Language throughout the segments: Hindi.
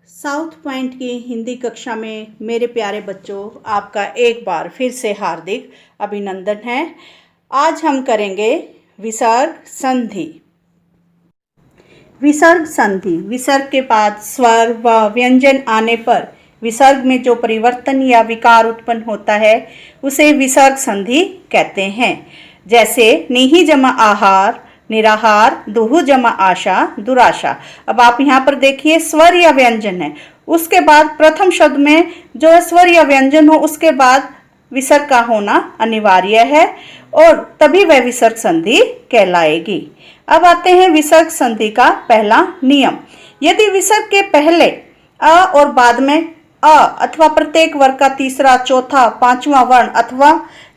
साउथ पॉइंट की हिंदी कक्षा में मेरे प्यारे बच्चों, आपका एक बार फिर से हार्दिक अभिनंदन है। आज हम करेंगे विसर्ग संधि। विसर्ग संधि, विसर्ग के बाद स्वर व व्यंजन आने पर विसर्ग में जो परिवर्तन या विकार उत्पन्न होता है उसे विसर्ग संधि कहते हैं। जैसे निहि जमा आहार, निराहार, दुहु जमा आशा, दुराशा। अब आप यहाँ पर देखिए स्वर या व्यंजन है, उसके बाद प्रथम शब्द में जो स्वर या व्यंजन हो उसके बाद विसर्ग का होना अनिवार्य है और तभी वह विसर्ग संधि कहलाएगी। अब आते हैं विसर्ग संधि का पहला नियम। यदि विसर्ग के पहले अ और बाद में अ अथवा प्रत्येक वर्ग का तीसरा, चौथा, पांचवा वर्ण अथवा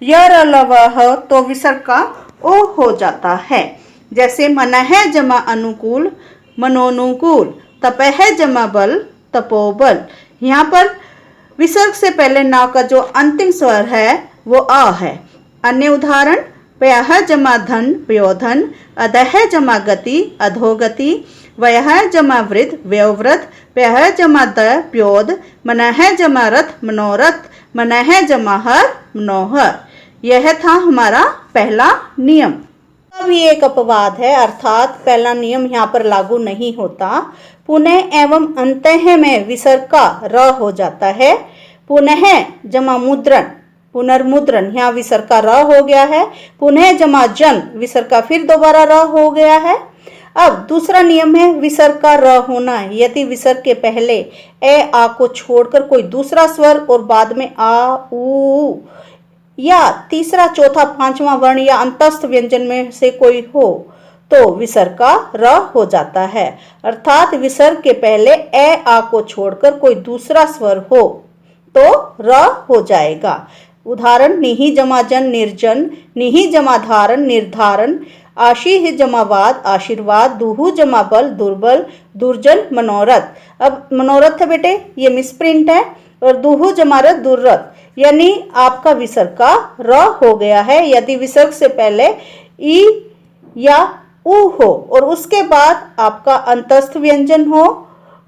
य र ल व ह तो विसर्ग का ओ हो जाता है। जैसे मनः जमा अनुकूल, मनोनुकूल, तपः जमा बल, तपोबल। यहाँ पर विसर्ग से पहले न का जो अंतिम स्वर है वो अ है। अन्य उदाहरण पयः जमा धन, पयोधन, अधः जमा गति, अधोगति, वयः जमा वृद्ध, व्यववृद्ध, पयः जमा द, प्योद, मनः जमा रथ, मनोरथ, मनः जमा हर, मनोहर। यह था हमारा पहला नियम। भी एक अपवाद है, अर्थात पहला नियम यहाँ पर लागू नहीं होता। पुनः एवं अंतः में विसर्ग का र हो जाता है। पुनः जमा मुद्रण, पुनर्मुद्रण, यहाँ विसर्ग का र हो गया है। पुनः जमा जन, विसर्ग का फिर दोबारा र हो गया है। अब दूसरा नियम है विसर्ग का र होना। यदि विसर्ग के पहले ए आ को छोड़कर कोई दूसरा स्वर और बाद में आ, उ या तीसरा, चौथा, पांचवा वर्ण या अंतस्थ व्यंजन में से कोई हो तो विसर्ग का र हो जाता है। अर्थात विसर्ग के पहले ए आ को छोड़कर कोई दूसरा स्वर हो तो र हो जाएगा। उदाहरण निहि जमा जन, निर्जन, निहि जमा धारण, निर्धारण, आशीह जमा वाद, आशीर्वाद, दुहु जमा बल, दुर्बल, दुर्जन, मनोरथ। अब मनोरथ है बेटे, ये मिसप्रिंट है और दुहु जमा रथ, दुर्रथ, यानी आपका विसर्ग का र हो गया है यदि विसर्ग से पहले ई या उ हो और उसके बाद आपका अंतस्थ व्यंजन हो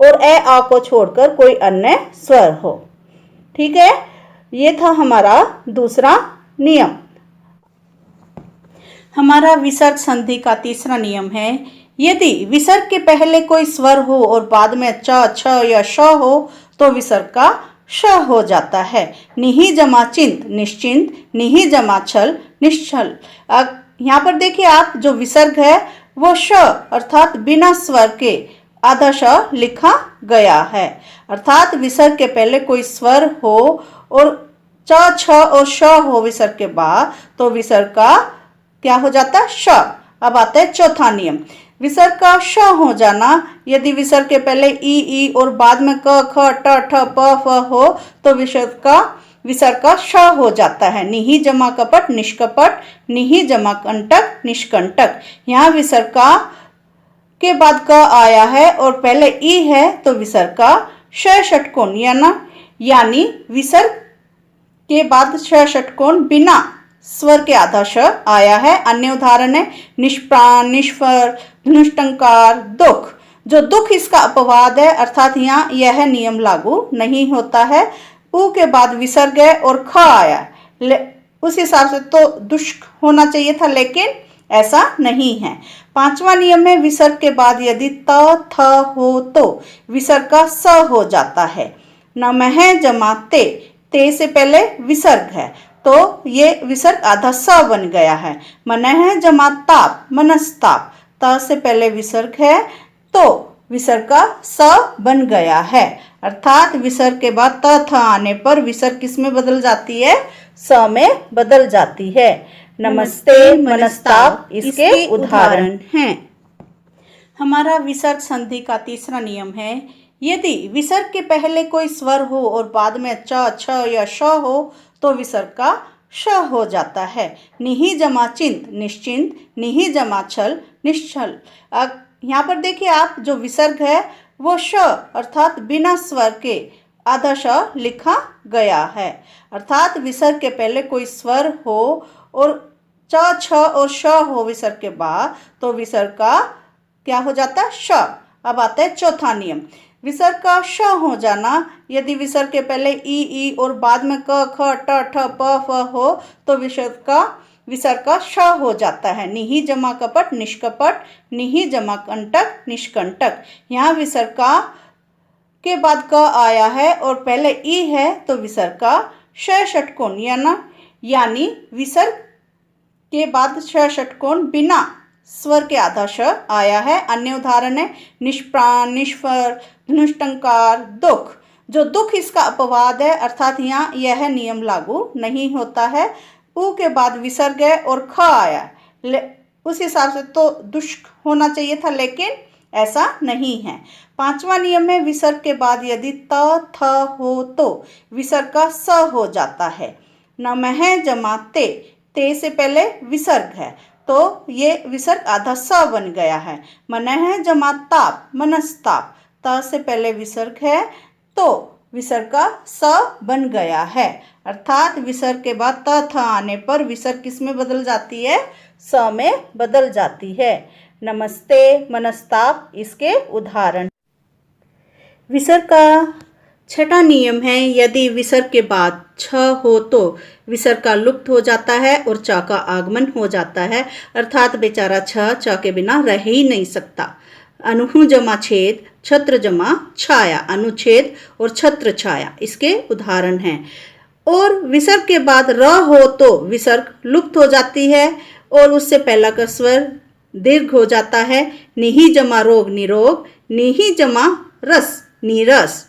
और ए आ को छोड़कर कोई अन्य स्वर हो। ठीक है, ये था हमारा दूसरा नियम। हमारा विसर्ग संधि का तीसरा नियम है यदि विसर्ग के पहले कोई स्वर हो और बाद में च, छ या श हो तो विसर्ग का श हो जाता है। निहि जमा चिंत, निश्चिंत, निहि जमा छल, निश्चल। यहाँ पर देखिए आप, जो विसर्ग है वो श अर्थात बिना स्वर के आधा श लिखा गया है। अर्थात विसर्ग के पहले कोई स्वर हो और च, छ और श हो विसर्ग के बाद तो विसर्ग का क्या हो जाता है? श। अब आता है चौथा नियम, विसर्ग का श हो जाना। यदि विसर्ग के पहले ई और बाद में क, ख, ट, ठ, प, फ हो तो विसर्ग का श हो जाता है। निहि जमा कपट, निष्कपट, निहि जमा कंटक, निष्कंटक। यहाँ विसर्ग का के बाद क आया है और पहले ई है तो विसर्ग का श षटकोण यानी विसर्ग के बाद श षटकोण बिना स्वर के आधा श आया है। अन्य उदाहरण है निष्प्राण, निष्फल, धनुष्टंकार, दुख। जो दुख इसका अपवाद है, अर्थात यहाँ यह नियम लागू नहीं होता है। उ के बाद विसर्ग है और ख आया, उस हिसाब से तो दुष्क होना चाहिए था, लेकिन ऐसा नहीं है। पांचवा नियम है विसर्ग के बाद यदि त, थ हो तो विसर्ग का स हो जाता है। नमः जमा ते, ते से पहले विसर्ग है तो ये विसर्ग आधा स बन गया है। मनः जमा ताप, मनस्ताप, त से पहले विसर्ग है तो विसर्ग का स बन गया है। अर्थात विसर्ग के बाद त, थ आने पर विसर्ग किस में बदल जाती है? स में बदल जाती है। नमस्ते, मनस्ताप इसके उदाहरण हैं। हमारा विसर्ग संधि का तीसरा नियम है यदि विसर्ग के पहले कोई स्वर हो और बाद में च, छ या श हो तो विसर्ग का श हो जाता है। निहि जमा चिंत, निश्चिंत, निहि जमा छल, निश्चल। यहाँ पर देखिए आप, जो विसर्ग है वो श अर्थात बिना स्वर के आधा श लिखा गया है। अर्थात विसर्ग के पहले कोई स्वर हो और च, छ और श हो विसर्ग के बाद तो विसर्ग का क्या हो जाता है? श। अब आता है चौथा नियम, विसर्ग का श हो जाना, यदि विसर्ग के पहले ई और बाद में क ख ट ठ प फ हो तो विसर्ग का श हो जाता है। निहि जमा कपट निष्कपट, निहि जमा कंटक निष्कंटक। यहाँ विसर्ग का के बाद क आया है और पहले ई है तो विसर्ग का श षटकोण यानी विसर्ग के बाद श षटकोण बिना स्वर के आधा श आया है। अन्य उदाहरण है निष्प्राण, निष्फल, धनुष्टंकार, दुख। जो दुख इसका अपवाद है, अर्थात यहाँ यह नियम लागू नहीं होता है। उ के बाद विसर्ग है और ख आया, उस हिसाब से तो दुष्क होना चाहिए था, लेकिन ऐसा नहीं है। पांचवा नियम है विसर्ग के बाद यदि त थ हो तो विसर्ग का स हो जाता है। नमः जमा ते से पहले विसर्ग है तो ये विसर्ग आधा स बन गया है। मनः जमा ताप मनस्ताप, त से पहले विसर्ग है तो विसर्ग का स बन गया है। अर्थात विसर्ग के बाद त थ आने पर विसर्ग किस में बदल जाती है? स में बदल जाती है। नमस्ते, मनस्ताप इसके उदाहरण। विसर्ग का छठा नियम है यदि विसर्ग के बाद छ हो तो विसर्ग का लुप्त हो जाता है और च का आगमन हो जाता है, अर्थात बेचारा च के बिना रह ही नहीं सकता। अनुहु जमा छेद, छत्र जमा छाया, अनुच्छेद और छत्र छाया इसके उदाहरण हैं। और विसर्ग के बाद र हो तो विसर्ग लुप्त हो जाती है और उससे पहला का स्वर दीर्घ हो जाता है। निहि जमा रोग निरोग, निहि जमा रस नीरस।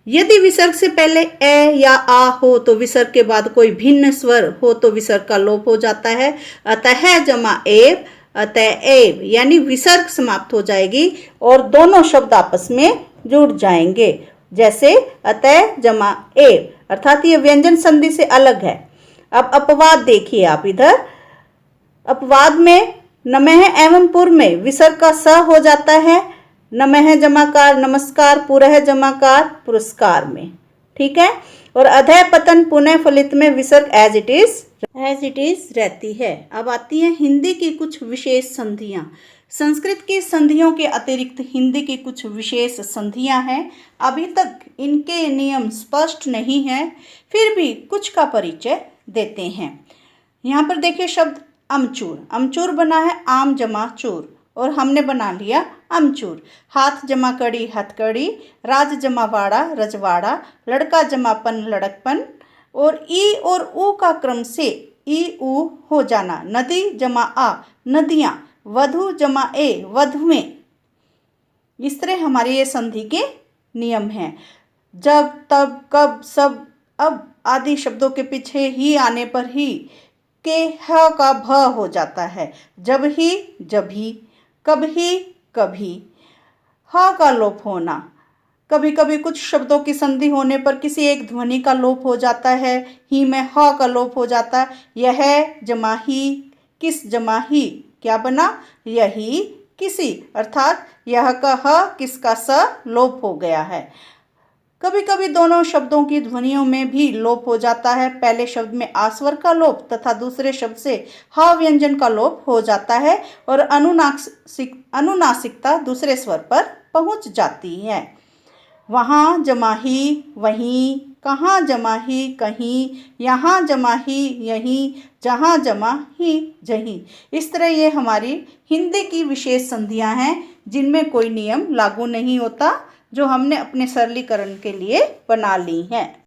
यदि विसर्ग से पहले ए या आ हो तो विसर्ग के बाद कोई भिन्न स्वर हो तो विसर्ग का लोप हो जाता है। अतः जमा एव, अतएव यानी विसर्ग समाप्त हो जाएगी और दोनों शब्द आपस में जुड़ जाएंगे। जैसे अतः जमा एव, अर्थात ये व्यंजन संधि से अलग है। अब अपवाद देखिए आप इधर। अपवाद में नमः एवं पूर्व में विसर्ग का स हो जाता है। नमः जमाकार नमस्कार, पुरः जमाकार पुरस्कार में, ठीक है। और अधः पतन पुनः फलित में विसर्ग एज इट इज रहती है। अब आती है हिंदी की कुछ विशेष संधियां। संस्कृत की संधियों के अतिरिक्त हिंदी की कुछ विशेष संधियां हैं। अभी तक इनके नियम स्पष्ट नहीं है, फिर भी कुछ का परिचय देते हैं। यहाँ पर देखिए शब्द अमचूर। अमचूर बना है आम जमा चूर और हमने बना लिया अमचूर। हाथ जमा कड़ी हथकड़ी, राज जमा वाड़ा रजवाड़ा, लड़का जमा पन लड़कपन और ई और ऊ का क्रम से ई ऊ हो जाना। नदी जमा आ नदियाँ, वधु जमा ए वधुएं। इस तरह हमारे ये संधि के नियम हैं। जब, तब, कब, सब, अब आदि शब्दों के पीछे ही आने पर ही के ह का भ हो जाता है। जब ही जभी, कब ही कभी। ह का लोप होना, कभी कभी कुछ शब्दों की संधि होने पर किसी एक ध्वनि का लोप हो जाता है। ही में ह का लोप हो जाता है। यह जमा ही, किस जमा ही, क्या बना? यही किसी, अर्थात यह का ह किस का स लोप हो गया है। कभी कभी दोनों शब्दों की ध्वनियों में भी लोप हो जाता है। पहले शब्द में आ स्वर का लोप तथा दूसरे शब्द से ह व्यंजन का लोप हो जाता है और अनुनासिकता दूसरे स्वर पर पहुंच जाती है। वहाँ जमा ही वहीं, कहाँ जमा ही कहीं, यहाँ जमा ही यहीं, जहाँ जमा ही जहीं। इस तरह ये हमारी हिंदी की विशेष संधियां हैं जिनमें कोई नियम लागू नहीं होता, जो हमने अपने सरलीकरण के लिए बना ली हैं।